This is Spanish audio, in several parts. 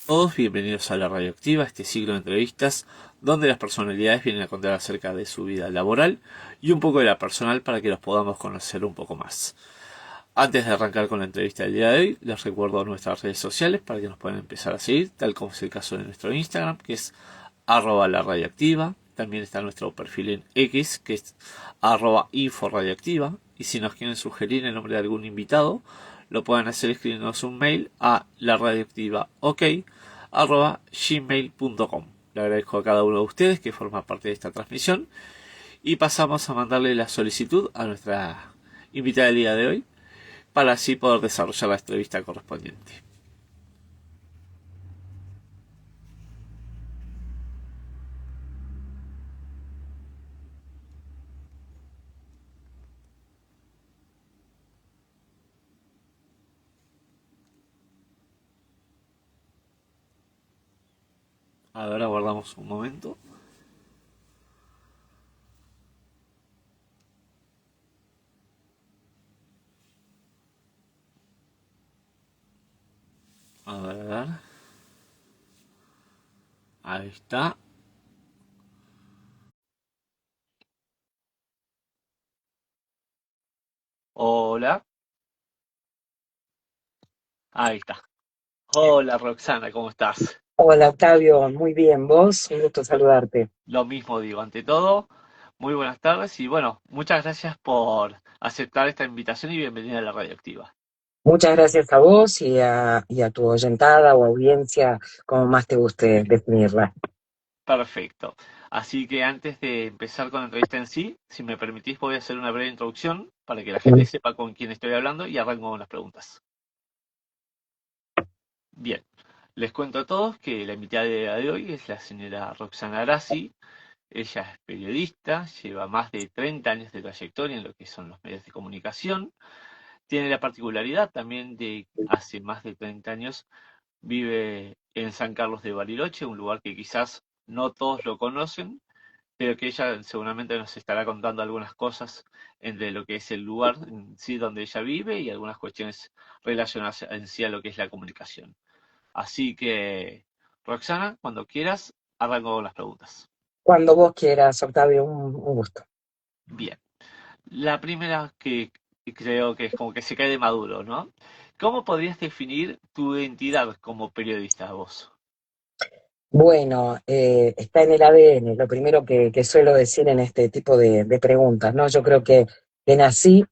Todos bienvenidos a La Radioactiva, este ciclo de entrevistas donde las personalidades vienen a contar acerca de su vida laboral y un poco de la personal para que los podamos conocer un poco más. Antes de arrancar con la entrevista del día de hoy, les recuerdo nuestras redes sociales para que nos puedan empezar a seguir, tal como es el caso de nuestro Instagram, que es @laradioactiva. También está nuestro perfil en X, que es @inforadioactiva. Y si nos quieren sugerir el nombre de algún invitado, lo pueden hacer escribiéndonos un mail a laradioactivaok@gmail.com. Le agradezco a cada uno de ustedes que forma parte de esta transmisión y pasamos a mandarle la solicitud a nuestra invitada del día de hoy para así poder desarrollar la entrevista correspondiente. Ahora guardamos un momento. A ver, a ver. Ahí está. Hola. Ahí está. Hola Roxana, ¿cómo estás? Hola Octavio, muy bien, vos, un gusto saludarte. Lo mismo digo, ante todo, muy buenas tardes y bueno, muchas gracias por aceptar esta invitación y bienvenida a la Radioactiva. Muchas gracias a vos y a tu oyentada o audiencia, como más te guste definirla. Perfecto. Así que antes de empezar con la entrevista en sí, si me permitís, voy a hacer una breve introducción para que la gente sepa con quién estoy hablando y arranco con las preguntas. Bien, les cuento a todos que la invitada de hoy es la señora Roxana Grassi. Ella es periodista, lleva más de 30 años de trayectoria en lo que son los medios de comunicación. Tiene la particularidad también de hace más de 30 años vive en San Carlos de Bariloche, un lugar que quizás no todos lo conocen, pero que ella seguramente nos estará contando algunas cosas entre lo que es el lugar en sí donde ella vive y algunas cuestiones relacionadas en sí a lo que es la comunicación. Así que, Roxana, cuando quieras, arranco con las preguntas. Cuando vos quieras, Octavio, un gusto. Bien. La primera que creo que es como que se cae de maduro, ¿no? ¿Cómo podrías definir tu identidad como periodista vos? Bueno, está en el ADN, lo primero que suelo decir en este tipo de preguntas, ¿no? Yo creo que nací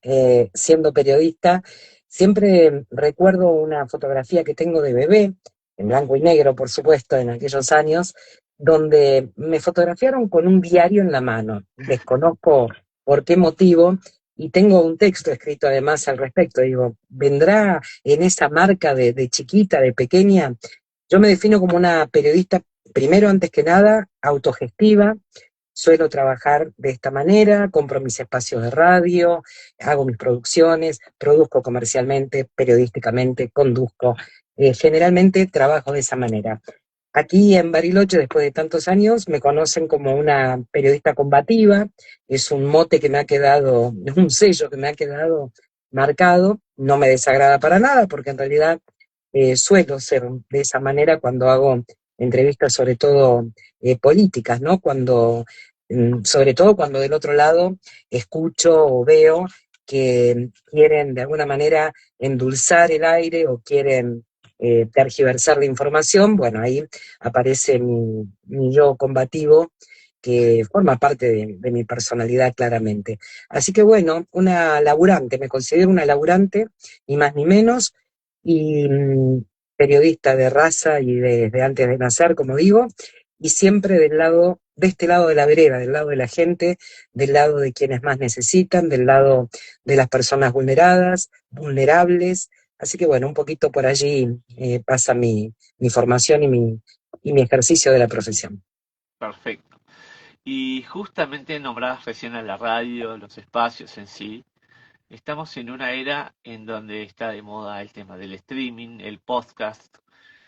siendo periodista. Siempre recuerdo una fotografía que tengo de bebé, en blanco y negro, por supuesto, en aquellos años, donde me fotografiaron con un diario en la mano. Desconozco por qué motivo, y tengo un texto escrito además al respecto. Digo, ¿vendrá en esa marca de chiquita, de pequeña? Yo me defino como una periodista, primero, antes que nada, autogestiva. Suelo trabajar de esta manera, compro mis espacios de radio, hago mis producciones, produzco comercialmente, periodísticamente, conduzco. Generalmente trabajo de esa manera. Aquí en Bariloche, después de tantos años, me conocen como una periodista combativa. Es un mote que me ha quedado, es un sello que me ha quedado marcado. No me desagrada para nada, porque en realidad suelo ser de esa manera cuando hago entrevistas, sobre todo políticas, ¿no? Sobre todo cuando del otro lado escucho o veo que quieren de alguna manera endulzar el aire o quieren tergiversar la información. Bueno, ahí aparece mi yo combativo, que forma parte de mi personalidad claramente. Así que bueno, una laburante, me considero una laburante, ni más ni menos, y periodista de raza y desde antes de nacer, como digo, y siempre de este lado de la vereda, del lado de la gente, del lado de quienes más necesitan, del lado de las personas vulneradas, vulnerables. Así que bueno, un poquito por allí pasa mi formación y mi ejercicio de la profesión. Perfecto. Y justamente nombrabas recién a la radio, los espacios en sí. Estamos en una era en donde está de moda el tema del streaming, el podcast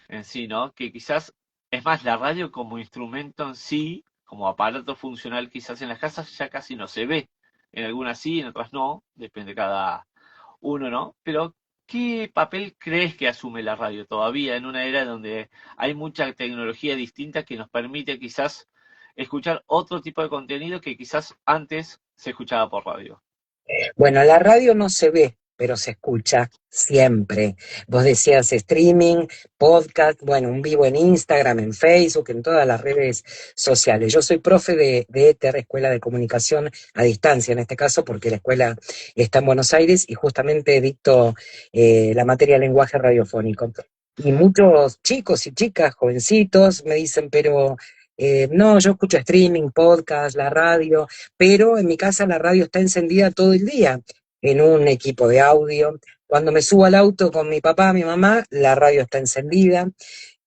en sí, ¿no? Que quizás, es más, la radio como instrumento en sí, como aparato funcional quizás en las casas ya casi no se ve. En algunas sí, en otras no, depende de cada uno, ¿no? Pero, ¿qué papel crees que asume la radio todavía en una era donde hay mucha tecnología distinta que nos permite quizás escuchar otro tipo de contenido que quizás antes se escuchaba por radio? Bueno, la radio no se ve, pero se escucha siempre. Vos decías streaming, podcast, bueno, un vivo en Instagram, en Facebook, en todas las redes sociales. Yo soy profe de ETER, Escuela de Comunicación a Distancia, en este caso, porque la escuela está en Buenos Aires y justamente dicto la materia de lenguaje radiofónico. Y muchos chicos y chicas, jovencitos, me dicen, pero no, yo escucho streaming, podcast, la radio, pero en mi casa la radio está encendida todo el día en un equipo de audio. Cuando me subo al auto con mi papá, mi mamá, la radio está encendida.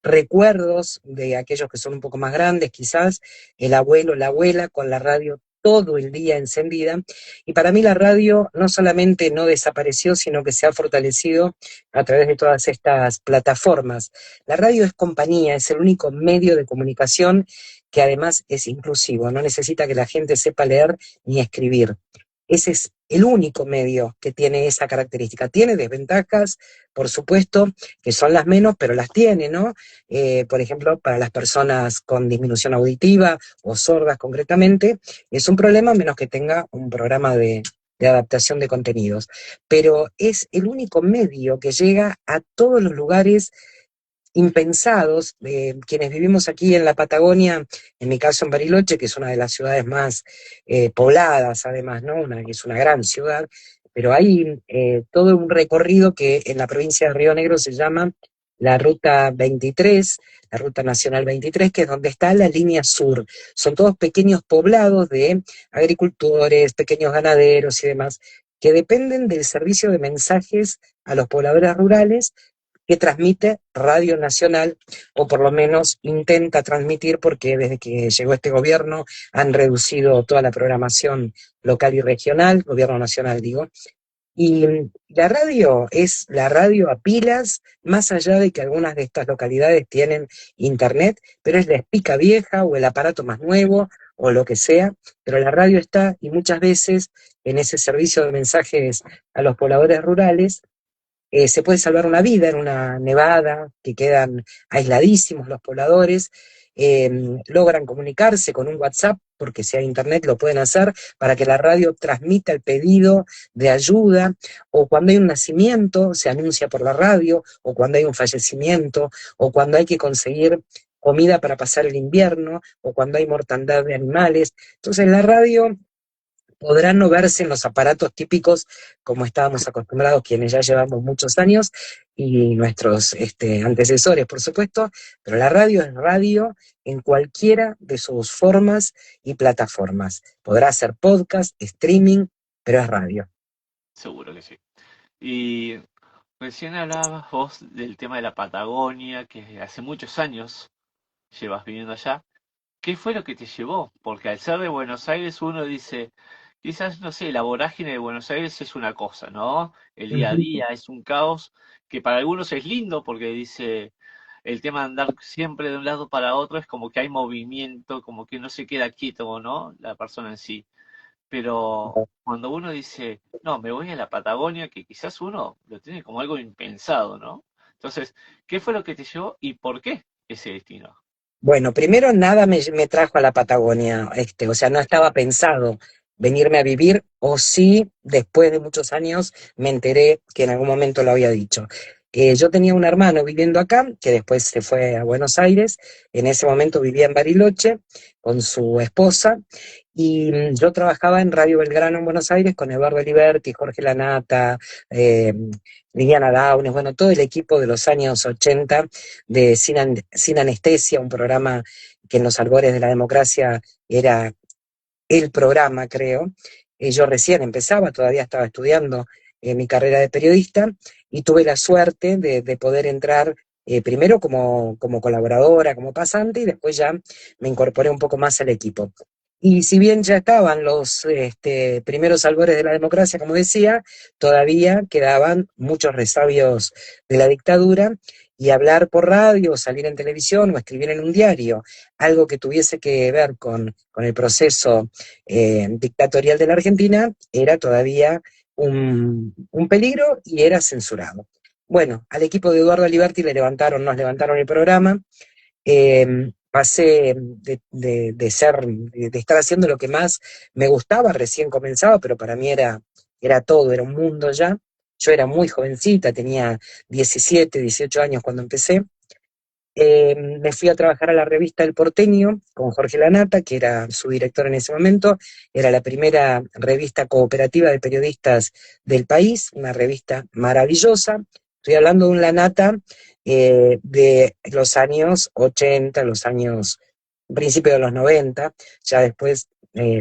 Recuerdos de aquellos que son un poco más grandes, quizás, el abuelo, la abuela, con la radio todo el día encendida. Y para mí la radio no solamente no desapareció, sino que se ha fortalecido a través de todas estas plataformas. La radio es compañía, es el único medio de comunicación que además es inclusivo, no necesita que la gente sepa leer ni escribir. Ese es el único medio que tiene esa característica. Tiene desventajas, por supuesto, que son las menos, pero las tiene, ¿no? Por ejemplo, para las personas con disminución auditiva o sordas concretamente, es un problema a menos que tenga un programa de adaptación de contenidos. Pero es el único medio que llega a todos los lugares impensados. Quienes vivimos aquí en la Patagonia, en mi caso en Bariloche, que es una de las ciudades más pobladas además, ¿no? Es una gran ciudad, pero hay todo un recorrido que en la provincia de Río Negro se llama la Ruta 23, la Ruta Nacional 23, que es donde está la línea sur. Son todos pequeños poblados de agricultores, pequeños ganaderos y demás, que dependen del servicio de mensajes a los pobladores rurales que transmite Radio Nacional, o por lo menos intenta transmitir, porque desde que llegó este gobierno han reducido toda la programación local y regional, gobierno nacional digo, y la radio es la radio a pilas, más allá de que algunas de estas localidades tienen internet, pero es la espica vieja o el aparato más nuevo o lo que sea, pero la radio está y muchas veces en ese servicio de mensajes a los pobladores rurales se puede salvar una vida en una nevada, que quedan aisladísimos los pobladores, logran comunicarse con un WhatsApp, porque si hay internet lo pueden hacer, para que la radio transmita el pedido de ayuda, o cuando hay un nacimiento se anuncia por la radio, o cuando hay un fallecimiento, o cuando hay que conseguir comida para pasar el invierno, o cuando hay mortandad de animales. Entonces la radio podrá no verse en los aparatos típicos como estábamos acostumbrados quienes ya llevamos muchos años y nuestros antecesores, por supuesto, pero la radio es radio en cualquiera de sus formas y plataformas. Podrá ser podcast, streaming, pero es radio. Seguro que sí. Y recién hablabas vos del tema de la Patagonia, que hace muchos años llevas viviendo allá. ¿Qué fue lo que te llevó? Porque al ser de Buenos Aires uno dice, quizás, no sé, la vorágine de Buenos Aires es una cosa, ¿no? El día a día es un caos que para algunos es lindo porque dice, el tema de andar siempre de un lado para otro es como que hay movimiento, como que no se queda quieto, ¿no? La persona en sí. Pero cuando uno dice, no, me voy a la Patagonia, que quizás uno lo tiene como algo impensado, ¿no? Entonces, ¿qué fue lo que te llevó y por qué ese destino? Bueno, primero nada me trajo a la Patagonia, o sea, no estaba pensado venirme a vivir, o sí, después de muchos años me enteré que en algún momento lo había dicho. Yo tenía un hermano viviendo acá, que después se fue a Buenos Aires, en ese momento vivía en Bariloche con su esposa, y yo trabajaba en Radio Belgrano en Buenos Aires con Eduardo Liberti, Jorge Lanata, eh, Liliana Downes, bueno, todo el equipo de los años 80 de Sin Anestesia, un programa que en los albores de la democracia era el programa, creo. Yo recién empezaba, todavía estaba estudiando mi carrera de periodista y tuve la suerte de poder entrar primero como colaboradora, como pasante, y después ya me incorporé un poco más al equipo. Y si bien ya estaban los primeros albores de la democracia, como decía, todavía quedaban muchos resabios de la dictadura, y hablar por radio, o salir en televisión o escribir en un diario, algo que tuviese que ver con el proceso dictatorial de la Argentina, era todavía un peligro y era censurado. Bueno, al equipo de Eduardo Aliberti nos levantaron el programa. Pasé de estar haciendo lo que más me gustaba, recién comenzaba, pero para mí era todo, era un mundo ya. Yo era muy jovencita, tenía 17, 18 años cuando empecé. Me fui a trabajar a la revista El Porteño con Jorge Lanata, que era su director en ese momento. Era la primera revista cooperativa de periodistas del país, una revista maravillosa. Estoy hablando de un Lanata de los años 80, los años, principio de los 90. Ya después,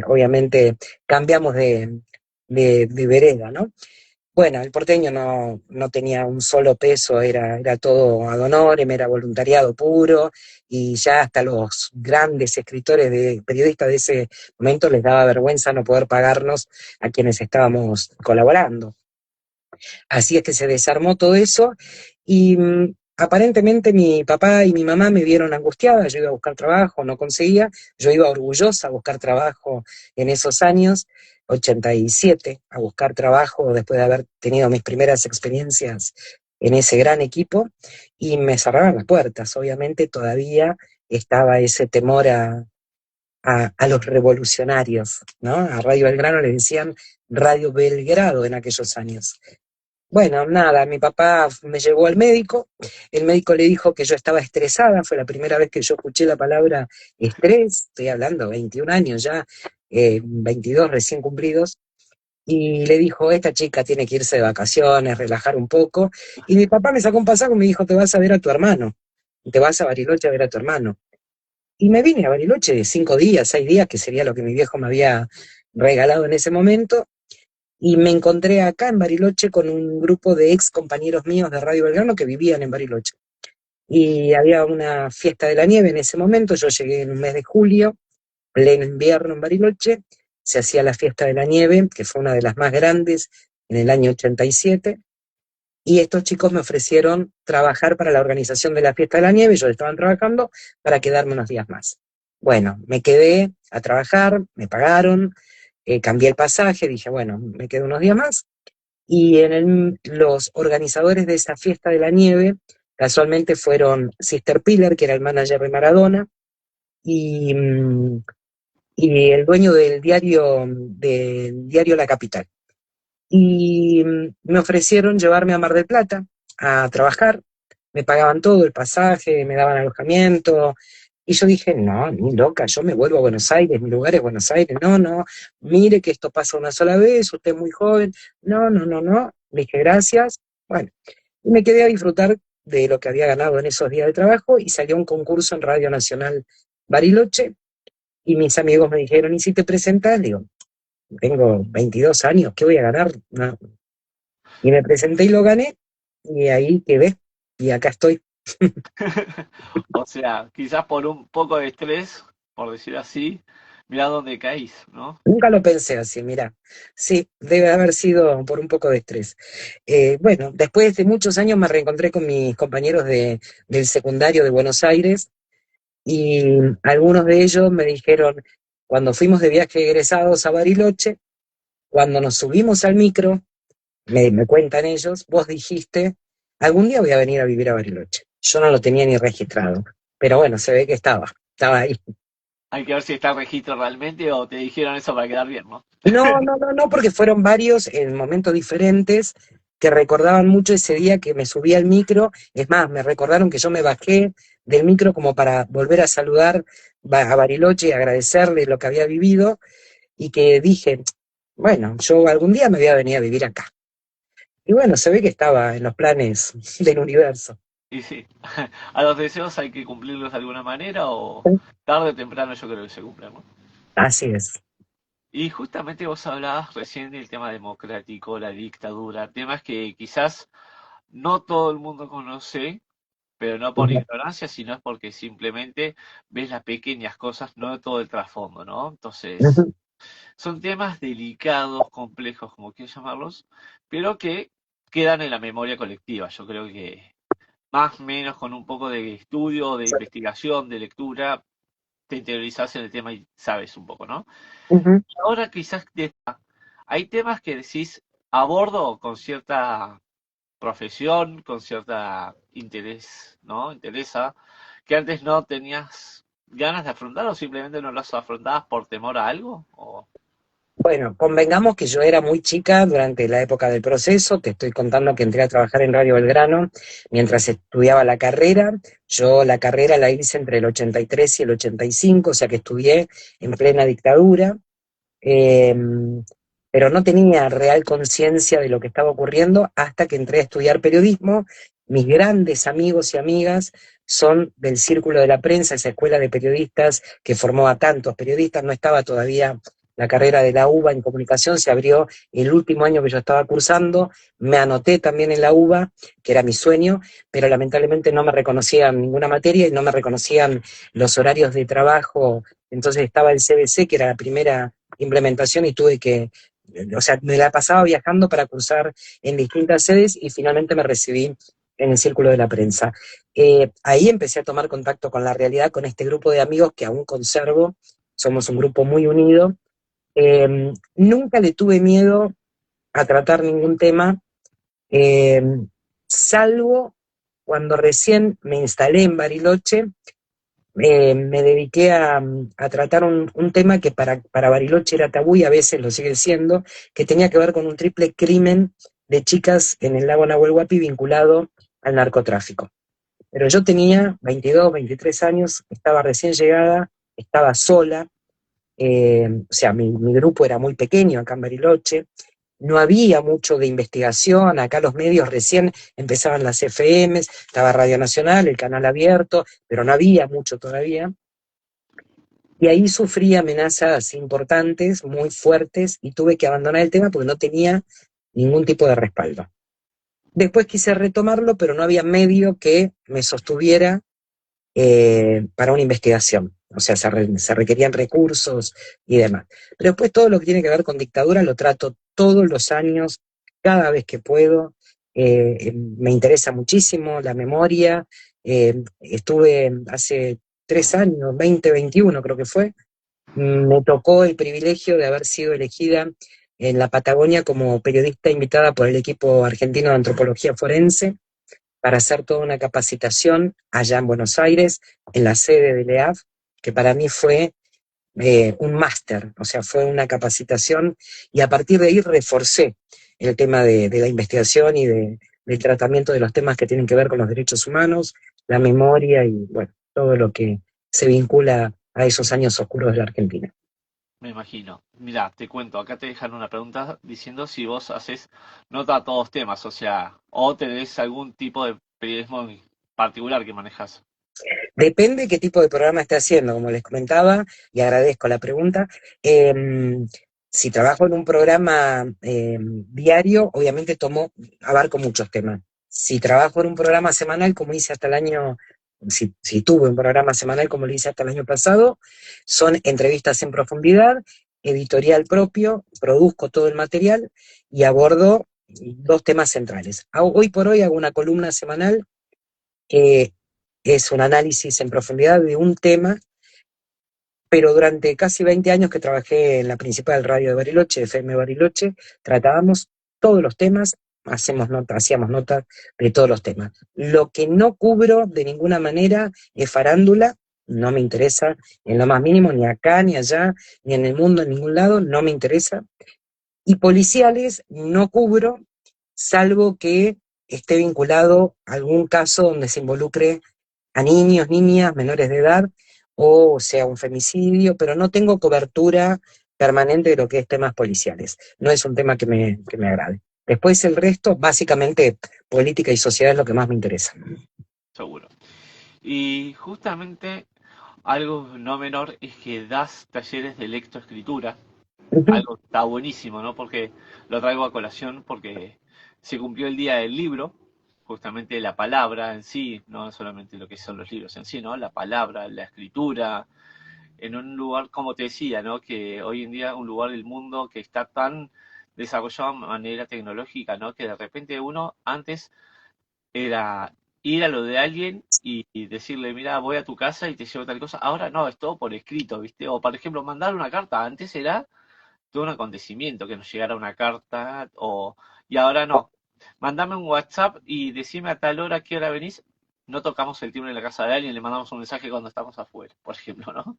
obviamente, cambiamos de vereda, ¿no? Bueno, el porteño no tenía un solo peso, era todo ad honorem, era voluntariado puro, y ya hasta los grandes escritores periodistas de ese momento les daba vergüenza no poder pagarnos a quienes estábamos colaborando. Así es que se desarmó todo eso y aparentemente mi papá y mi mamá me vieron angustiada, yo iba a buscar trabajo, no conseguía, yo iba orgullosa a buscar trabajo en esos años, 87, a buscar trabajo después de haber tenido mis primeras experiencias en ese gran equipo, y me cerraban las puertas. Obviamente todavía estaba ese temor a los revolucionarios, ¿no? A Radio Belgrano le decían Radio Belgrado en aquellos años. Bueno, nada, mi papá me llevó al médico, el médico le dijo que yo estaba estresada, fue la primera vez que yo escuché la palabra estrés, estoy hablando 21 años ya, 22 recién cumplidos, y le dijo, esta chica tiene que irse de vacaciones, relajar un poco, y mi papá me sacó un pasaje y me dijo, te vas a ver a tu hermano, te vas a Bariloche a ver a tu hermano. Y me vine a Bariloche 5 días, 6 días, que sería lo que mi viejo me había regalado en ese momento, y me encontré acá en Bariloche con un grupo de ex compañeros míos de Radio Belgrano que vivían en Bariloche. Y había una fiesta de la nieve en ese momento, yo llegué en un mes de julio, pleno invierno en Bariloche, se hacía la fiesta de la nieve, que fue una de las más grandes en el año 87, y estos chicos me ofrecieron trabajar para la organización de la fiesta de la nieve, ellos estaban trabajando para quedarme unos días más. Bueno, me quedé a trabajar, me pagaron, cambié el pasaje, dije, bueno, me quedo unos días más, y los organizadores de esa fiesta de la nieve casualmente fueron Sister Piller, que era el manager de Maradona, y, y el dueño del diario La Capital. Y me ofrecieron llevarme a Mar del Plata a trabajar, me pagaban todo, el pasaje, me daban alojamiento, y yo dije, no, ni loca, yo me vuelvo a Buenos Aires, mi lugar es Buenos Aires, no, no, mire que esto pasa una sola vez, usted es muy joven, no, no, no, no, le dije gracias, bueno, y me quedé a disfrutar de lo que había ganado en esos días de trabajo, y salió un concurso en Radio Nacional Bariloche, y mis amigos me dijeron, ¿y si te presentas? Digo, tengo 22 años, ¿qué voy a ganar? No. Y me presenté y lo gané, y ahí quedé, y acá estoy. O sea, quizás por un poco de estrés, por decir así, mirá dónde caís, ¿no? Nunca lo pensé así, mira. Sí, debe haber sido por un poco de estrés. Bueno, después de muchos años me reencontré con mis compañeros del secundario de Buenos Aires, y algunos de ellos me dijeron, cuando fuimos de viaje egresados a Bariloche, cuando nos subimos al micro, me cuentan ellos, vos dijiste, algún día voy a venir a vivir a Bariloche. Yo no lo tenía ni registrado, pero bueno, se ve que estaba ahí. Hay que ver si está el registro realmente o te dijeron eso para quedar bien, ¿no? No, no, no, no, porque fueron varios en momentos diferentes que recordaban mucho ese día que me subí al micro. Es más, me recordaron que yo me bajé del micro como para volver a saludar a Bariloche y agradecerle lo que había vivido, y que dije, bueno, yo algún día me voy a venir a vivir acá. Y bueno, se ve que estaba en los planes del universo. Y sí, a los deseos hay que cumplirlos de alguna manera o tarde o temprano yo creo que se cumplen, ¿no? Así es. Y justamente vos hablabas recién del tema democrático, la dictadura, temas que quizás no todo el mundo conoce, pero no por Ujú, ignorancia, sino es porque simplemente ves las pequeñas cosas, no todo el trasfondo, ¿no? Entonces, ujú. son temas delicados, complejos, como quieras llamarlos, pero que quedan en la memoria colectiva. Yo creo que más o menos con un poco de estudio, de investigación, de lectura, te interiorizás en el tema y sabes un poco, ¿no? Ujú. Ahora quizás hay temas que decís, abordo con cierta profesión, con cierta interés, ¿no? Interesa, que antes no tenías ganas de afrontar o simplemente no las afrontabas por temor a algo. O... Bueno, convengamos que yo era muy chica durante la época del proceso, te estoy contando que entré a trabajar en Radio Belgrano mientras estudiaba la carrera. Yo la carrera la hice entre el 83 y el 85, o sea que estudié en plena dictadura. eh, pero no tenía real conciencia de lo que estaba ocurriendo hasta que entré a estudiar periodismo. Mis grandes amigos y amigas son del Círculo de la Prensa, esa escuela de periodistas que formó a tantos periodistas. No estaba todavía la carrera de la UBA en comunicación, se abrió el último año que yo estaba cursando, me anoté también en la UBA, que era mi sueño, pero lamentablemente no me reconocían ninguna materia y no me reconocían los horarios de trabajo. Entonces estaba el CBC, que era la primera implementación, y tuve que, o sea, me la pasaba viajando para cursar en distintas sedes y finalmente me recibí en el Círculo de la Prensa. Ahí empecé a tomar contacto con la realidad, con este grupo de amigos que aún conservo, somos un grupo muy unido. Nunca le tuve miedo a tratar ningún tema, eh, salvo cuando recién me instalé en Bariloche. Me dediqué a tratar un tema que para Bariloche era tabú y a veces lo sigue siendo, que tenía que ver con un triple crimen de chicas en el lago Nahuel Huapi vinculado al narcotráfico. Pero yo tenía 22, 23 años, estaba recién llegada, estaba sola, o sea, mi grupo era muy pequeño acá en Bariloche, no había mucho de investigación, acá los medios recién empezaban las FMs, estaba Radio Nacional, el canal abierto, pero no había mucho todavía. Y ahí sufrí amenazas importantes, muy fuertes, y tuve que abandonar el tema porque no tenía ningún tipo de respaldo. Después quise retomarlo, pero no había medio que me sostuviera para una investigación. O sea, se requerían recursos y demás. Pero después todo lo que tiene que ver con dictadura lo trato todos los años, cada vez que puedo. Me interesa muchísimo la memoria. Estuve hace 3 años, 2021 creo que fue, me tocó el privilegio de haber sido elegida en la Patagonia como periodista invitada por el equipo argentino de antropología forense para hacer toda una capacitación allá en Buenos Aires, en la sede del EAF, que para mí fue un máster, o sea, fue una capacitación, y a partir de ahí reforcé el tema de la investigación y del tratamiento de los temas que tienen que ver con los derechos humanos, la memoria y, bueno, todo lo que se vincula a esos años oscuros de la Argentina. Me imagino. Mira, te cuento, acá te dejan una pregunta diciendo si vos haces nota a todos temas, o sea, o tenés algún tipo de periodismo en particular que manejas. Depende qué tipo de programa esté haciendo, como les comentaba, y agradezco la pregunta. Eh, si trabajo en un programa diario, obviamente abarco muchos temas. Si trabajo en un programa semanal, como hice hasta el año, si tuve un programa semanal como lo hice hasta el año pasado, son entrevistas en profundidad, editorial propio, produzco todo el material y abordo dos temas centrales. Hoy por hoy hago una columna semanal que es un análisis en profundidad de un tema, pero durante casi 20 años que trabajé en la principal radio de Bariloche, FM Bariloche, tratábamos todos los temas, hacíamos notas de todos los temas. Lo que no cubro de ninguna manera es farándula, no me interesa en lo más mínimo, ni acá, ni allá, ni en el mundo, en ningún lado, no me interesa. Y policiales no cubro, salvo que esté vinculado a algún caso donde se involucre a niños, niñas, menores de edad, o sea un femicidio, pero no tengo cobertura permanente de lo que es temas policiales. No es un tema que me agrade. Después el resto, básicamente, política y sociedad es lo que más me interesa. Seguro. Y justamente algo no menor es que das talleres de lectoescritura, Ujú. algo que está buenísimo, ¿no? Porque lo traigo a colación porque se cumplió el día del libro, justamente la palabra en sí, no solamente lo que son los libros en sí, ¿no? La palabra, la escritura, en un lugar, como te decía, ¿no? Que hoy en día un lugar del mundo que está tan desarrollado de manera tecnológica, ¿no? Que de repente uno antes era ir a lo de alguien y decirle, mira, voy a tu casa y te llevo tal cosa. Ahora no, es todo por escrito, ¿viste? O por ejemplo, mandar una carta. Antes era todo un acontecimiento que nos llegara una carta y ahora no. Mandame un WhatsApp y decime a tal hora, qué hora venís. No tocamos el timbre en la casa de alguien, le mandamos un mensaje cuando estamos afuera, por ejemplo, ¿no?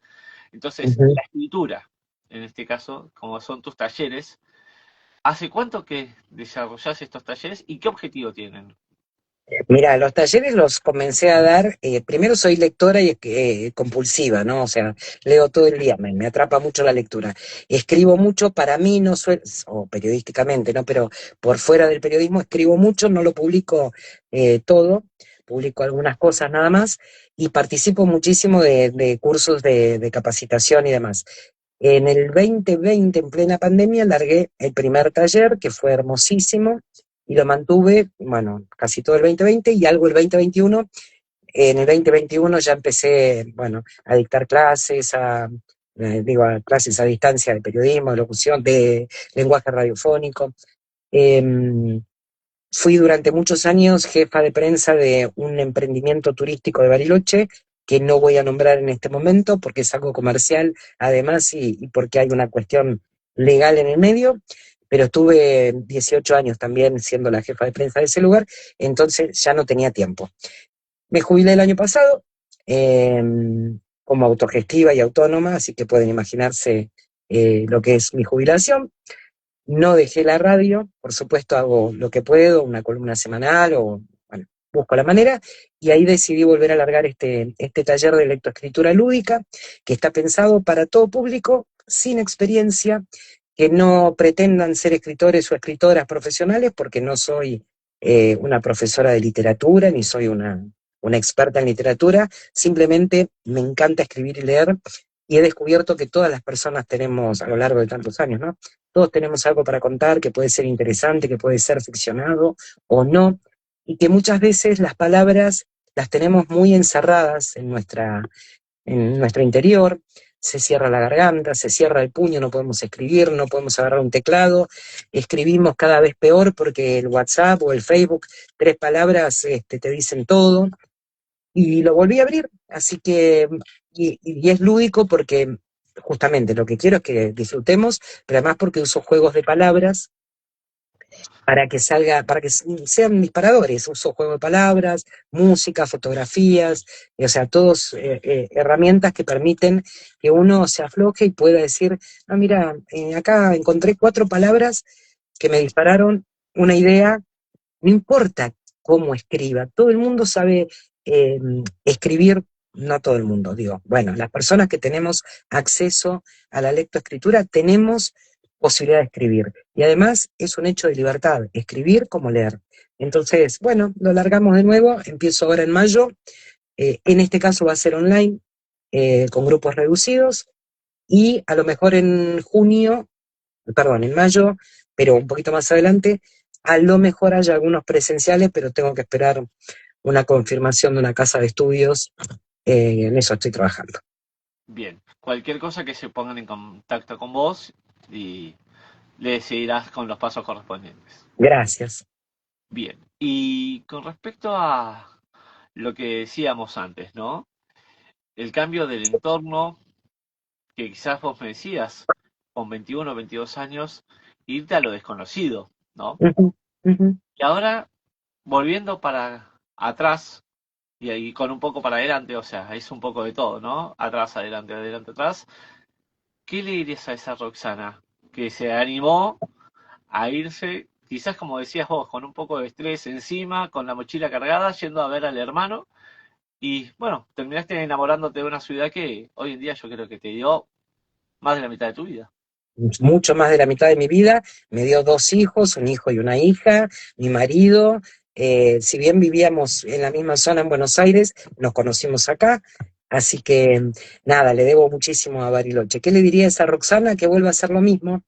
Entonces, Ujú. la escritura, en este caso, como son tus talleres, ¿hace cuánto que desarrollás estos talleres y qué objetivo tienen? Mira, los talleres los comencé a dar, primero soy lectora y compulsiva, ¿no? O sea, leo todo el día, me atrapa mucho la lectura. Escribo mucho, para mí no suelo, o periodísticamente, ¿no? Pero por fuera del periodismo escribo mucho, no lo publico todo, publico algunas cosas nada más y participo muchísimo de cursos de capacitación y demás. En el 2020, en plena pandemia, largué el primer taller, que fue hermosísimo, y lo mantuve, bueno, casi todo el 2020 y algo el 2021. En el 2021 ya empecé, bueno, a dictar clases, a clases a distancia de periodismo, de locución, de lenguaje radiofónico. Eh, Fui durante muchos años jefa de prensa de un emprendimiento turístico de Bariloche, que no voy a nombrar en este momento porque es algo comercial, además, y porque hay una cuestión legal en el medio, pero estuve 18 años también siendo la jefa de prensa de ese lugar, entonces ya no tenía tiempo. Me jubilé el año pasado eh, como autogestiva y autónoma, así que pueden imaginarse lo que es mi jubilación. No dejé la radio, por supuesto hago lo que puedo, una columna semanal o, bueno, busco la manera, y ahí decidí volver a alargar este taller de lectoescritura lúdica, que está pensado para todo público, sin experiencia, que no pretendan ser escritores o escritoras profesionales, porque no soy una profesora de literatura, ni soy una experta en literatura, simplemente me encanta escribir y leer, y he descubierto que todas las personas tenemos, a lo largo de tantos años, ¿no? Todos tenemos algo para contar que puede ser interesante, que puede ser ficcionado o no, y que muchas veces las palabras las tenemos muy encerradas en nuestro interior, se cierra la garganta, se cierra el puño, no podemos escribir, no podemos agarrar un teclado, escribimos cada vez peor porque el WhatsApp o el Facebook, 3 palabras te dicen todo, y lo volví a abrir, así que, y es lúdico porque justamente lo que quiero es que disfrutemos, pero además porque uso juegos de palabras para que salga, para que sean disparadores, uso juego de palabras, música, fotografías, o sea, todos herramientas que permiten que uno se afloje y pueda decir, ah, mira, acá encontré 4 palabras que me dispararon una idea. No importa cómo escriba, todo el mundo sabe eh, escribir, no todo el mundo, digo, bueno, las personas que tenemos acceso a la lectoescritura tenemos posibilidad de escribir. Y además es un hecho de libertad, escribir como leer. Entonces, bueno, lo largamos de nuevo, empiezo ahora en mayo, en este caso va a ser online, con grupos reducidos, y a lo mejor en junio, perdón, en mayo, pero un poquito más adelante, a lo mejor haya algunos presenciales, pero tengo que esperar una confirmación de una casa de estudios, en eso estoy trabajando. Bien, cualquier cosa que se pongan en contacto con vos y le seguirás con los pasos correspondientes. Gracias. Bien, y con respecto a lo que decíamos antes, ¿no? El cambio del entorno, que quizás vos me decías, con 21 o 22 años, irte a lo desconocido, ¿no? Ujú, ujú. Y ahora, volviendo para atrás, y ahí con un poco para adelante, o sea, es un poco de todo, ¿no? Atrás, adelante, adelante, atrás. ¿Qué le dirías a esa Roxana que se animó a irse, quizás como decías vos, con un poco de estrés encima, con la mochila cargada, yendo a ver al hermano? Y bueno, terminaste enamorándote de una ciudad que hoy en día yo creo que te dio más de la mitad de tu vida. Mucho más de la mitad de mi vida, me dio 2 hijos, un hijo y una hija, mi marido, si bien vivíamos en la misma zona en Buenos Aires, nos conocimos acá, así que nada, le debo muchísimo a Bariloche. ¿Qué le diría a esa Roxana? Que vuelva a hacer lo mismo,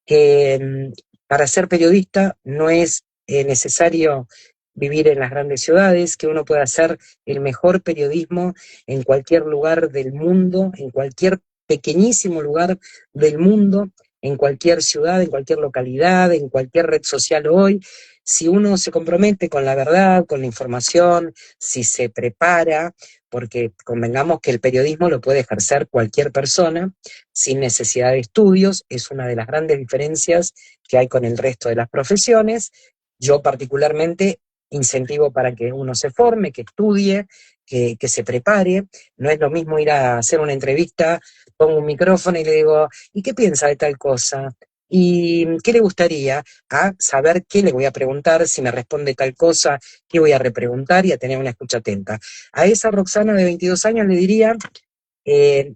que para ser periodista no es necesario vivir en las grandes ciudades, que uno puede hacer el mejor periodismo en cualquier lugar del mundo, en cualquier pequeñísimo lugar del mundo, en cualquier ciudad, en cualquier localidad, en cualquier red social hoy. Si uno se compromete con la verdad, con la información, si se prepara, porque convengamos que el periodismo lo puede ejercer cualquier persona sin necesidad de estudios, es una de las grandes diferencias que hay con el resto de las profesiones. Yo particularmente incentivo para que uno se forme, que estudie, que se prepare. No es lo mismo ir a hacer una entrevista, pongo un micrófono y le digo, ¿y qué piensa de tal cosa? ¿Y qué le gustaría? A saber qué le voy a preguntar, si me responde tal cosa, qué voy a repreguntar y a tener una escucha atenta. A esa Roxana de 22 años le diría,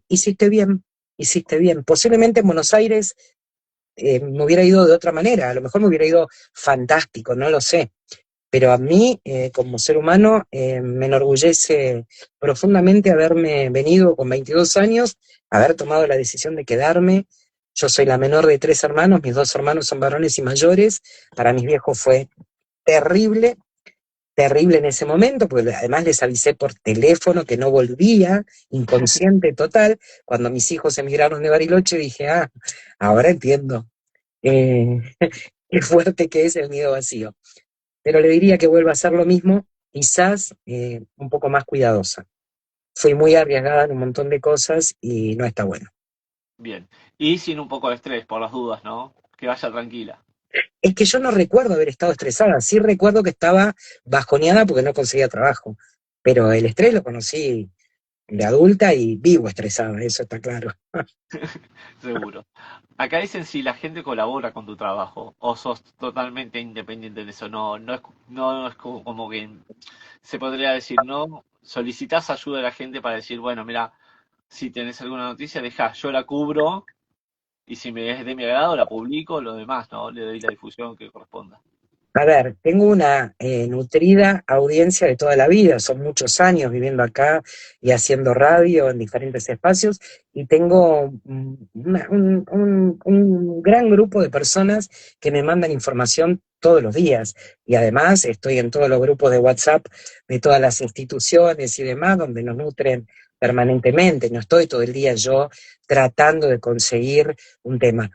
hiciste bien, hiciste bien. Posiblemente en Buenos Aires me hubiera ido de otra manera, a lo mejor me hubiera ido fantástico, no lo sé. Pero a mí, como ser humano, me enorgullece profundamente haberme venido con 22 años, haber tomado la decisión de quedarme. Yo soy la menor de 3 hermanos, mis 2 hermanos son varones y mayores. Para mis viejos fue terrible, terrible en ese momento, porque además les avisé por teléfono que no volvía, inconsciente total. Cuando mis hijos emigraron de Bariloche dije, ahora entiendo eh, qué fuerte que es el nido vacío. Pero le diría que vuelva a hacer lo mismo, quizás un poco más cuidadosa. Fui muy arriesgada en un montón de cosas y no está bueno. Bien. Y sin un poco de estrés, por las dudas, ¿no? Que vaya tranquila. Es que yo no recuerdo haber estado estresada, sí recuerdo que estaba bajoneada porque no conseguía trabajo, pero el estrés lo conocí de adulta y vivo estresada, eso está claro. Seguro. Acá dicen si la gente colabora con tu trabajo o sos totalmente independiente de eso. No es como que se podría decir, no solicitas ayuda a la gente para decir, bueno, mira, si tenés alguna noticia, deja, yo la cubro y si me es de mi agrado, la publico, lo demás, ¿no? Le doy la difusión que corresponda. A ver, tengo una nutrida audiencia de toda la vida, son muchos años viviendo acá y haciendo radio en diferentes espacios, y tengo un gran grupo de personas que me mandan información todos los días, y además estoy en todos los grupos de WhatsApp de todas las instituciones y demás, donde nos nutren permanentemente, no estoy todo el día yo tratando de conseguir un tema.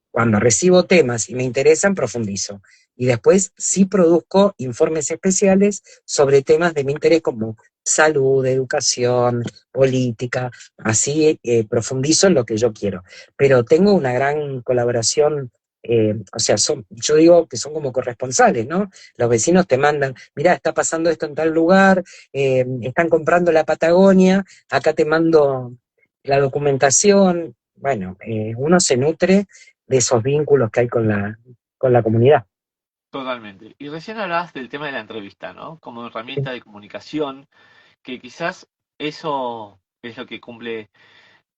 Cuando recibo temas y me interesan, profundizo. Y después sí produzco informes especiales sobre temas de mi interés como salud, educación, política, así profundizo en lo que yo quiero. Pero tengo una gran colaboración, o sea, yo digo que son como corresponsales, ¿no? Los vecinos te mandan, mirá, está pasando esto en tal lugar, están comprando la Patagonia, acá te mando la documentación. Bueno, uno se nutre de esos vínculos que hay con la comunidad. Totalmente. Y recién hablabas del tema de la entrevista, ¿no? Como herramienta de comunicación, que quizás eso es lo que cumple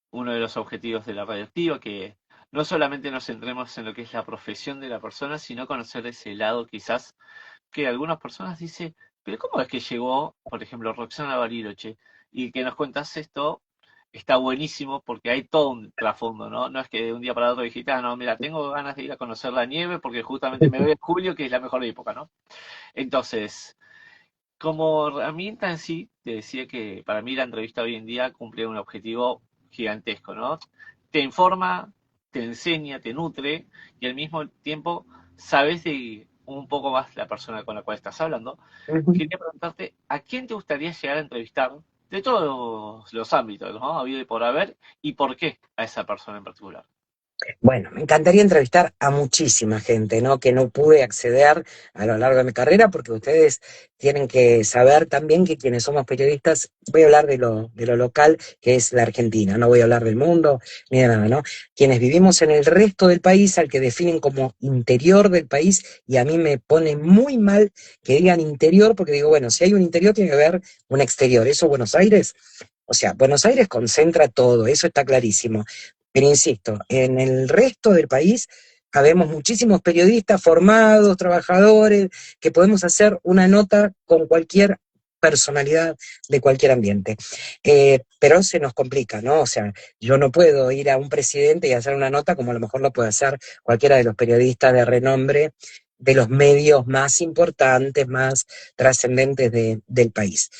uno de los objetivos de la radioactiva, que no solamente nos centremos en lo que es la profesión de la persona, sino conocer ese lado quizás que algunas personas dicen, pero ¿cómo es que llegó, por ejemplo, Roxana Bariloche? Y que nos cuentas esto, está buenísimo porque hay todo un trasfondo, ¿no? No es que de un día para otro dijiste, no, mira, tengo ganas de ir a conocer la nieve porque justamente me voy en julio, que es la mejor época, ¿no? Entonces, como herramienta en sí, te decía que para mí la entrevista hoy en día cumple un objetivo gigantesco, ¿no? Te informa, te enseña, te nutre y al mismo tiempo sabes de un poco más la persona con la cual estás hablando. Ujú. Quería preguntarte, ¿a quién te gustaría llegar a entrevistar de todos los ámbitos, ¿no? Habido y por haber, y por qué a esa persona en particular? Bueno, me encantaría entrevistar a muchísima gente, ¿no? Que no pude acceder a lo largo de mi carrera, porque ustedes tienen que saber también que quienes somos periodistas, voy a hablar de lo local, que es la Argentina, no voy a hablar del mundo ni de nada, ¿no? Quienes vivimos en el resto del país, al que definen como interior del país, y a mí me pone muy mal que digan interior, porque digo, bueno, si hay un interior, tiene que haber un exterior. ¿Eso Buenos Aires? O sea, Buenos Aires concentra todo, eso está clarísimo. Pero insisto, en el resto del país habemos muchísimos periodistas formados, trabajadores, que podemos hacer una nota con cualquier personalidad de cualquier ambiente. Pero se nos complica, ¿no? O sea, yo no puedo ir a un presidente y hacer una nota como a lo mejor lo puede hacer cualquiera de los periodistas de renombre de los medios más importantes, más trascendentes del país.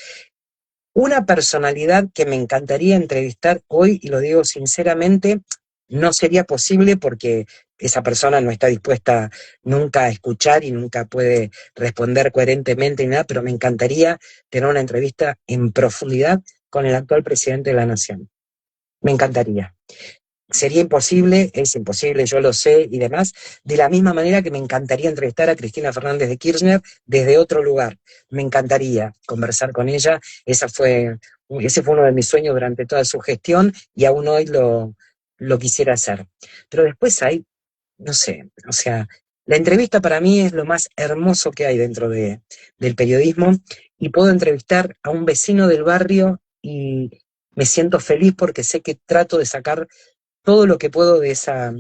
Una personalidad que me encantaría entrevistar hoy, y lo digo sinceramente, no sería posible porque esa persona no está dispuesta nunca a escuchar y nunca puede responder coherentemente ni nada, pero me encantaría tener una entrevista en profundidad con el actual presidente de la Nación. Me encantaría. Sería imposible, es imposible, yo lo sé y demás, de la misma manera que me encantaría entrevistar a Cristina Fernández de Kirchner desde otro lugar. Me encantaría conversar con ella, ese fue uno de mis sueños durante toda su gestión y aún hoy lo quisiera hacer. Pero después hay, no sé, o sea, la entrevista para mí es lo más hermoso que hay dentro del periodismo y puedo entrevistar a un vecino del barrio y me siento feliz porque sé que trato de sacar todo lo que puedo de esa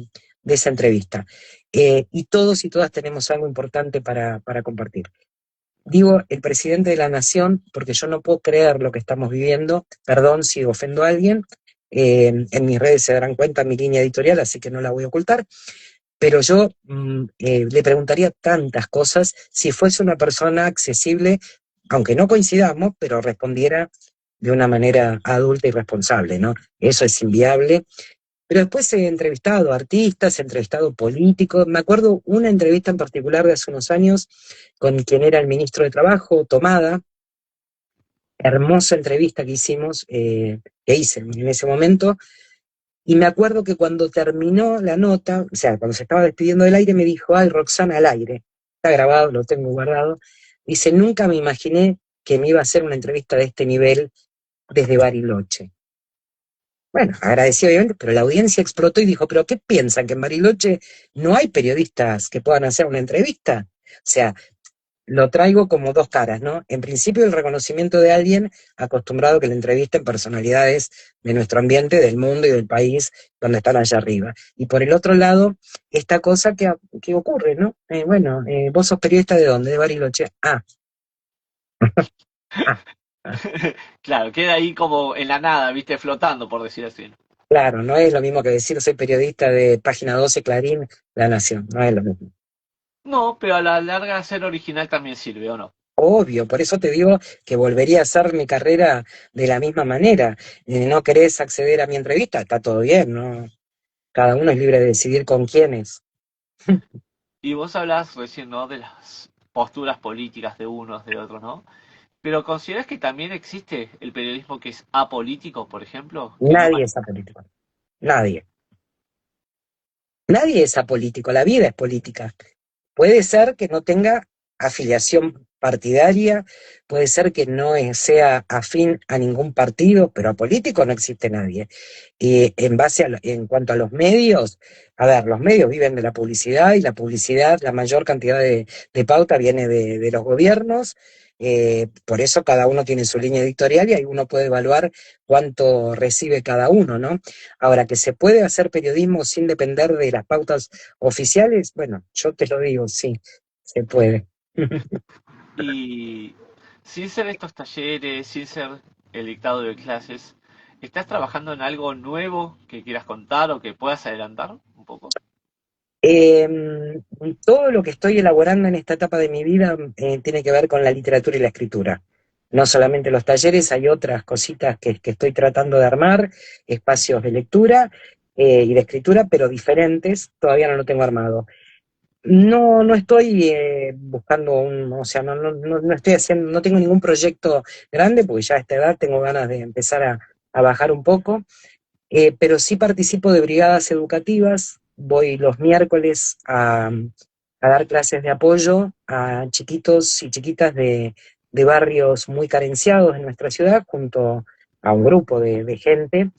entrevista. Y todos y todas tenemos algo importante para compartir. Digo el presidente de la Nación porque yo no puedo creer lo que estamos viviendo, perdón si ofendo a alguien, en mis redes se darán cuenta mi línea editorial, así que no la voy a ocultar, pero yo le preguntaría tantas cosas si fuese una persona accesible, aunque no coincidamos, pero respondiera de una manera adulta y responsable, ¿no? Eso es inviable, pero después he entrevistado artistas, he entrevistado políticos. Me acuerdo una entrevista en particular de hace unos años con quien era el ministro de Trabajo, Tomada. Hermosa entrevista que hicimos, que hice en ese momento. Y me acuerdo que cuando terminó la nota, o sea, cuando se estaba despidiendo del aire, me dijo, ay, Roxana, al aire. Está grabado, lo tengo guardado. Dice, nunca me imaginé que me iba a hacer una entrevista de este nivel desde Bariloche. Bueno, agradecí obviamente, pero la audiencia explotó y dijo, ¿pero qué piensan? ¿Que en Bariloche no hay periodistas que puedan hacer una entrevista? O sea, lo traigo como dos caras, ¿no? En principio el reconocimiento de alguien acostumbrado a que le entrevisten personalidades de nuestro ambiente, del mundo y del país donde están allá arriba. Y por el otro lado, esta cosa que ocurre, ¿no? Bueno, vos sos periodista ¿de dónde? De Bariloche. Ah, ah. Claro, queda ahí como en la nada, viste, flotando, por decir así. Claro, no es lo mismo que decir soy periodista de Página 12 Clarín, La Nación, no es lo mismo. No, pero a la larga ser original también sirve, ¿o no? Obvio, por eso te digo que volvería a hacer mi carrera de la misma manera. ¿No querés acceder a mi entrevista? Está todo bien, ¿no? Cada uno es libre de decidir con quiénes. Y vos hablás recién, ¿no? De las posturas políticas de unos, de otros, ¿no? Pero ¿considerás que también existe el periodismo que es apolítico, por ejemplo? Que no Nadie es apolítico. Nadie. Nadie es apolítico. La vida es política. Puede ser que no tenga afiliación partidaria, puede ser que no sea afín a ningún partido, pero a político no existe nadie. Y en cuanto a los medios, a ver, los medios viven de la publicidad y la publicidad, la mayor cantidad de pauta viene de los gobiernos. Por eso cada uno tiene su línea editorial y ahí uno puede evaluar cuánto recibe cada uno, ¿no? Ahora, que se puede hacer periodismo sin depender de las pautas oficiales, bueno, yo te lo digo, sí, se puede. Y sin ser estos talleres, sin ser el dictado de clases, ¿estás trabajando en algo nuevo que quieras contar o que puedas adelantar un poco? Eh, Todo lo que estoy elaborando en esta etapa de mi vida tiene que ver con la literatura y la escritura. No solamente los talleres, hay otras cositas que estoy tratando de armar, espacios de lectura y de escritura, pero diferentes, todavía no lo tengo armado. No, no estoy buscando o sea, no estoy haciendo, no tengo ningún proyecto grande, porque ya a esta edad tengo ganas de empezar a bajar un poco, pero sí participo de brigadas educativas, voy los miércoles a dar clases de apoyo a chiquitos y chiquitas de barrios muy carenciados en nuestra ciudad, junto a un grupo de gente,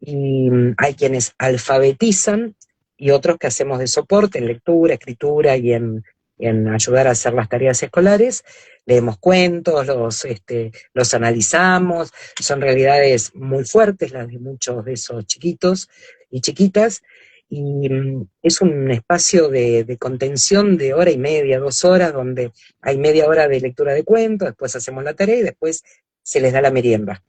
y hay quienes alfabetizan y otros que hacemos de soporte en lectura, escritura y en ayudar a hacer las tareas escolares. Leemos cuentos, los analizamos, son realidades muy fuertes las de muchos de esos chiquitos y chiquitas, y es un espacio de contención de hora y media, 2 horas, donde hay media hora de lectura de cuentos, después hacemos la tarea y después se les da la merienda.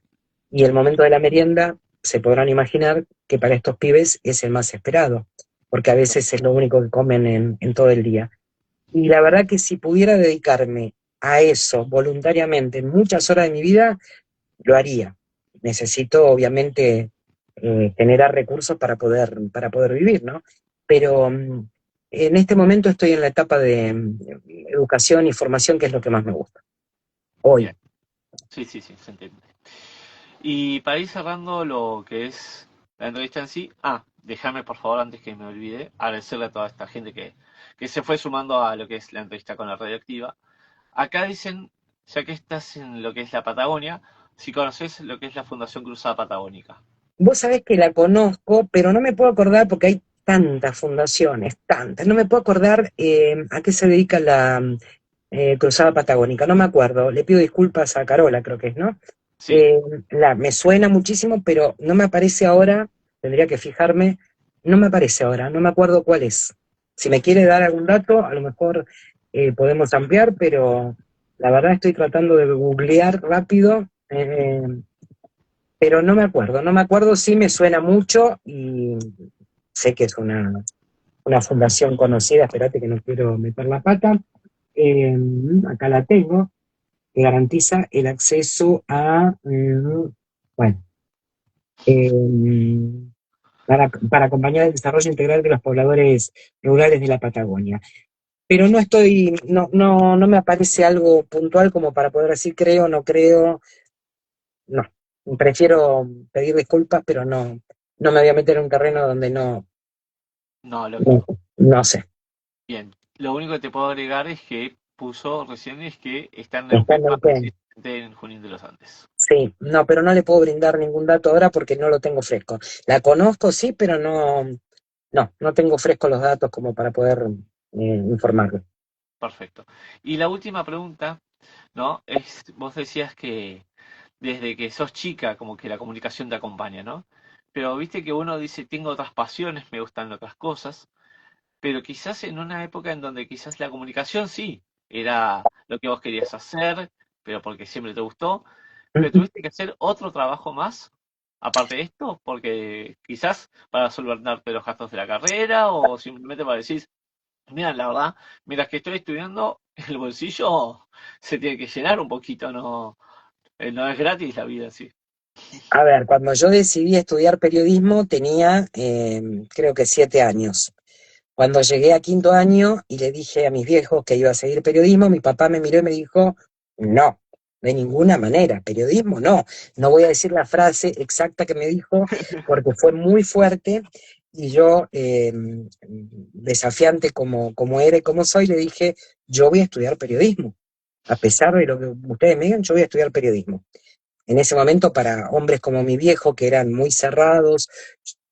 Y el momento de la merienda, se podrán imaginar que para estos pibes es el más esperado, porque a veces es lo único que comen en todo el día. Y la verdad que si pudiera dedicarme a eso voluntariamente en muchas horas de mi vida, lo haría. Necesito, obviamente, generar recursos para poder vivir, ¿no? Pero en este momento estoy en la etapa de educación y formación, que es lo que más me gusta. Hoy. Bien, sí, sí, sí, se entiende. Y para ir cerrando lo que es la entrevista en sí, déjame por favor, antes que me olvide, agradecerle a toda esta gente que se fue sumando a lo que es la entrevista con la radioactiva. Acá dicen, ya que estás en lo que es la Patagonia, si conoces lo que es la Fundación Cruzada Patagónica. Vos sabés que la conozco, pero no me puedo acordar porque hay tantas fundaciones, tantas. No me puedo acordar a qué se dedica la Cruzada Patagónica, no me acuerdo. Le pido disculpas a Carola, creo que es, ¿no? Sí, Eh, Me suena muchísimo, pero no me aparece ahora, tendría que fijarme, no me aparece ahora, no me acuerdo cuál es. Si me quiere dar algún dato, a lo mejor podemos ampliar, pero la verdad estoy tratando de googlear rápido. Pero no me acuerdo, no me acuerdo, sí me suena mucho y sé que es una fundación conocida, espérate que no quiero meter la pata. Eh, Acá la tengo, que garantiza el acceso a, bueno, eh, para acompañar el desarrollo integral de los pobladores rurales de la Patagonia. Pero no me aparece algo puntual como para poder decir creo, no creo, no. Prefiero pedir disculpas, pero no me voy a meter en un terreno donde no, no, lógico. no sé. Bien, lo único que te puedo agregar es que puso recién es que está en Está Neuquén, en más Neuquén. precisamente en Junín de los Andes. Sí, no, pero no le puedo brindar ningún dato ahora porque no lo tengo fresco. La conozco, sí, pero no tengo fresco los datos como para poder informarle. Perfecto. Y la última pregunta, ¿no? Es, vos decías que desde que sos chica, como que la comunicación te acompaña, ¿no? Pero viste que uno dice, tengo otras pasiones, me gustan otras cosas, pero quizás en una época en donde quizás la comunicación sí, era lo que vos querías hacer, pero porque siempre te gustó, pero tuviste que hacer otro trabajo más, aparte de esto, porque quizás para solventarte los gastos de la carrera o simplemente para decir, mira, la verdad, mientras que estoy estudiando, el bolsillo se tiene que llenar un poquito, no, no es gratis la vida, sí. A ver, cuando yo decidí estudiar periodismo tenía creo que 7 años. Cuando llegué a quinto año y le dije a mis viejos que iba a seguir periodismo, mi papá me miró y me dijo, no, de ninguna manera, periodismo no. No voy a decir la frase exacta que me dijo porque fue muy fuerte y yo, desafiante como era y como soy, le dije, yo voy a estudiar periodismo. A pesar de lo que ustedes me digan, yo voy a estudiar periodismo. En ese momento, para hombres como mi viejo, que eran muy cerrados,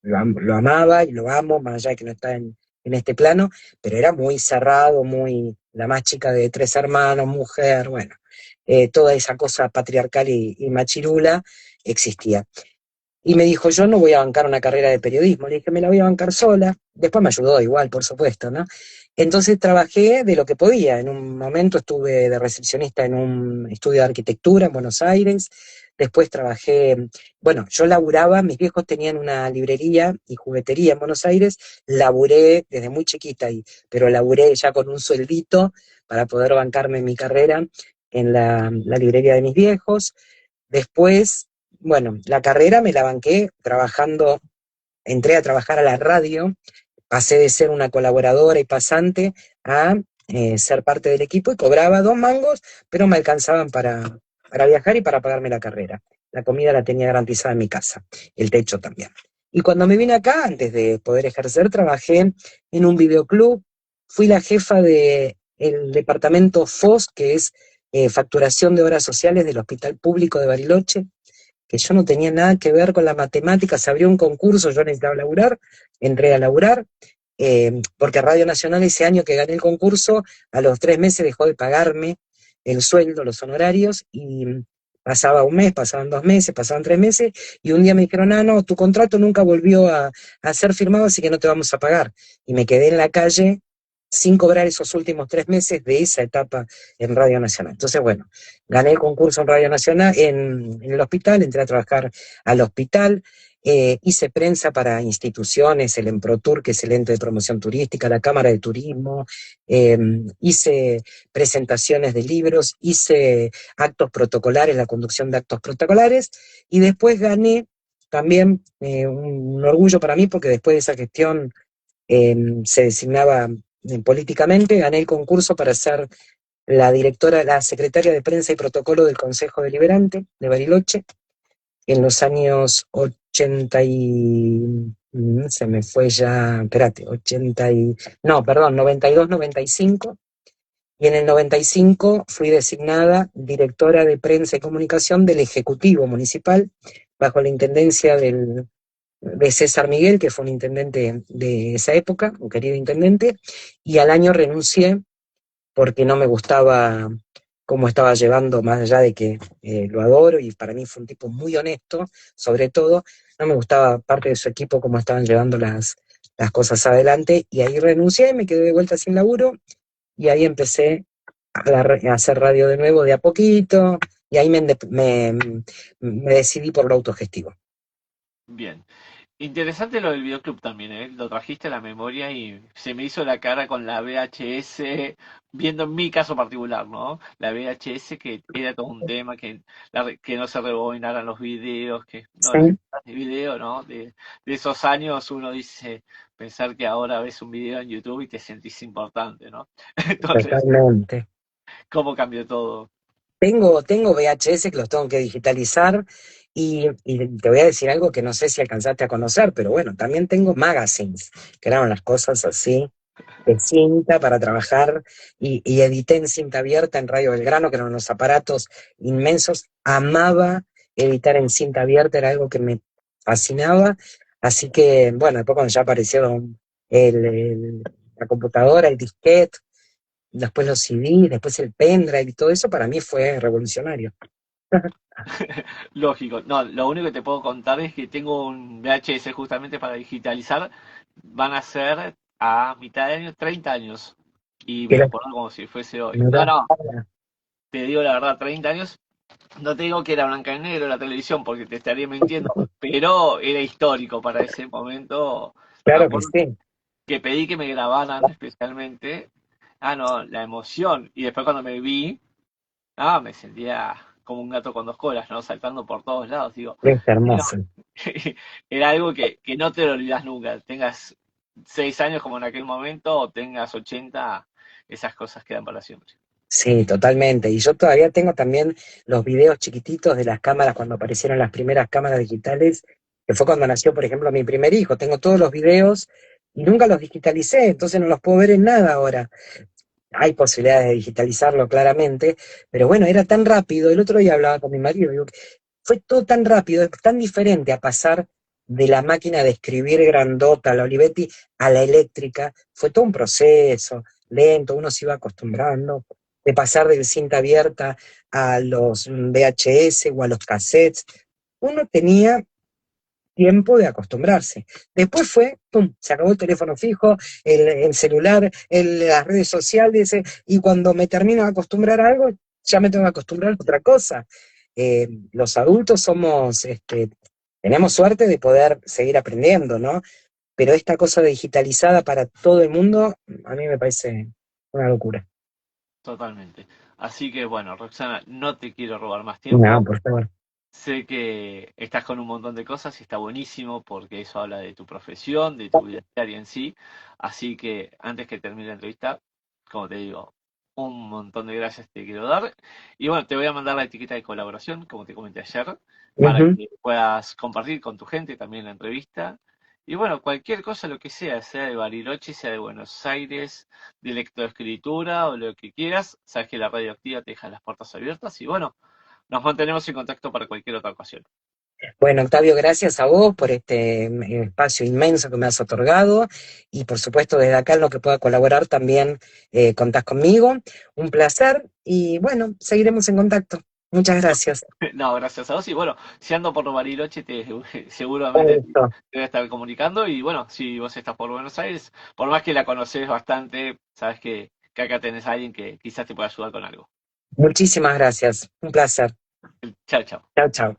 lo amaba y lo amo, más allá de que no está en este plano, pero era muy cerrado, muy la más chica de 3 hermanos, mujer, bueno, toda esa cosa patriarcal y machirula existía. Y me dijo, yo no voy a bancar una carrera de periodismo. Le dije, me la voy a bancar sola. Después me ayudó igual, por supuesto, ¿no? Entonces trabajé de lo que podía. En un momento estuve de recepcionista en un estudio de arquitectura en Buenos Aires. Después trabajé, bueno, yo laburaba, mis viejos tenían una librería y juguetería en Buenos Aires. Laburé desde muy chiquita, pero laburé ya con un sueldito para poder bancarme mi carrera en la librería de mis viejos. Después, bueno, la carrera me la banqué trabajando, entré a trabajar a la radio, pasé de ser una colaboradora y pasante a ser parte del equipo y cobraba 2 mangos, pero me alcanzaban para viajar y para pagarme la carrera. La comida la tenía garantizada en mi casa, el techo también. Y cuando me vine acá, antes de poder ejercer, trabajé en un videoclub, fui la jefa del departamento FOS, que es facturación de obras sociales del Hospital Público de Bariloche, que yo no tenía nada que ver con la matemática, se abrió un concurso, yo necesitaba laburar, entré a laburar, porque Radio Nacional ese año que gané el concurso, a los 3 meses dejó de pagarme el sueldo, los honorarios, y pasaba un mes, pasaban 2 meses, pasaban 3 meses, y un día me dijeron, no, tu contrato nunca volvió a ser firmado, así que no te vamos a pagar. Y me quedé en la calle sin cobrar esos últimos 3 meses de esa etapa en Radio Nacional. Entonces, bueno, gané el concurso en Radio Nacional, en el hospital, entré a trabajar al hospital, hice prensa para instituciones, el Emprotur, que es el ente de promoción turística, la Cámara de Turismo, hice presentaciones de libros, hice actos protocolares, la conducción de actos protocolares, y después gané también un orgullo para mí, porque después de esa gestión se designaba políticamente, gané el concurso para ser la directora, la secretaria de prensa y protocolo del Consejo Deliberante de Bariloche, en los años 80 se me fue ya, espérate, 80 no, perdón, 92, 95, y en el 95 fui designada directora de prensa y comunicación del Ejecutivo Municipal, bajo la intendencia de César Miguel, que fue un intendente de esa época, un querido intendente, y al año renuncié porque no me gustaba cómo estaba llevando, más allá de que lo adoro y para mí fue un tipo muy honesto, sobre todo, no me gustaba parte de su equipo cómo estaban llevando las cosas adelante, y ahí renuncié, me quedé de vuelta sin laburo, y ahí empecé a hacer radio de nuevo de a poquito, y ahí me decidí por lo autogestivo. Bien. Interesante lo del videoclub también, ¿eh? Lo trajiste a la memoria y se me hizo la cara con la VHS, viendo mi caso particular, ¿no? La VHS que era todo un tema, que no se rebobinaran los videos, que no, las Sí, cámaras de video, ¿no? De esos años uno dice, pensar que ahora ves un video en YouTube y te sentís importante, ¿no? Entonces, totalmente. ¿cómo cambió todo? Tengo VHS que los tengo que digitalizar, y te voy a decir algo que no sé si alcanzaste a conocer, pero bueno, también tengo magazines, que eran las cosas así, de cinta para trabajar, y edité en cinta abierta en Radio Belgrano, que eran unos aparatos inmensos. Amaba editar en cinta abierta, era algo que me fascinaba. Así que, bueno, después cuando ya aparecieron la computadora, el disquete, después los CD, después el pendrive y todo eso, para mí fue revolucionario. Lógico. No, lo único que te puedo contar es que tengo un VHS justamente para digitalizar. Van a ser a mitad de año 30 años. Y me Que lo lo- acuerdo como si fuese hoy. me No, da- no, te digo la verdad, 30 años. No te digo que era blanca y negro la televisión porque te estaría mintiendo, pero era histórico para ese momento. Me Claro que acuerdo sí, que pedí que me grabaran especialmente. Ah, no, la emoción. Y después cuando me vi, me sentía como un gato con dos colas, ¿no? Saltando por todos lados. Digo, es sí, no, hermoso. era algo que no te lo olvidas nunca. Tengas 6 años como en aquel momento o tengas 80, esas cosas quedan para siempre. Sí, totalmente. Y yo todavía tengo también los videos chiquititos de las cámaras cuando aparecieron las primeras cámaras digitales, que fue cuando nació, por ejemplo, mi primer hijo. Tengo todos los videos y nunca los digitalicé, entonces no los puedo ver en nada ahora. Hay posibilidades de digitalizarlo claramente, pero bueno, era tan rápido. El otro día hablaba con mi marido, digo, fue todo tan rápido, es tan diferente a pasar de la máquina de escribir grandota, la Olivetti, a la eléctrica. Fue todo un proceso lento, uno se iba acostumbrando, de pasar del cinta abierta a los VHS o a los cassettes. Uno tenía tiempo de acostumbrarse. Después fue, pum, se acabó el teléfono fijo, el celular, las redes sociales, y cuando me termino de acostumbrar a algo, ya me tengo que acostumbrar a otra cosa. Los adultos tenemos suerte de poder seguir aprendiendo, ¿no? Pero esta cosa digitalizada para todo el mundo, a mí me parece una locura. Totalmente. Así que bueno, Roxana, no te quiero robar más No, tiempo. por favor. Sé que estás con un montón de cosas y está buenísimo porque eso habla de tu profesión, de tu vida diaria en sí. Así que antes que termine la entrevista, como te digo, un montón de gracias te quiero dar. Y bueno, te voy a mandar la etiqueta de colaboración, como te comenté ayer, para Ujú. que puedas compartir con tu gente también la entrevista. Y bueno, cualquier cosa, lo que sea de Bariloche, sea de Buenos Aires, de lectoescritura o lo que quieras, sabes que la radioactiva te deja las puertas abiertas. Y bueno, nos mantenemos en contacto para cualquier otra ocasión. Bueno, Octavio, gracias a vos por este espacio inmenso que me has otorgado, y por supuesto desde acá en lo que pueda colaborar también contás conmigo. Un placer y bueno, seguiremos en contacto. Muchas gracias. No, gracias a vos. Y bueno, si ando por Bariloche, Un seguramente te gusto. voy a estar comunicando. Y bueno, si vos estás por Buenos Aires, por más que la conocés bastante, sabes que acá tenés a alguien que quizás te pueda ayudar con algo. Muchísimas gracias. Un placer. Chao, chao. Chao, chao.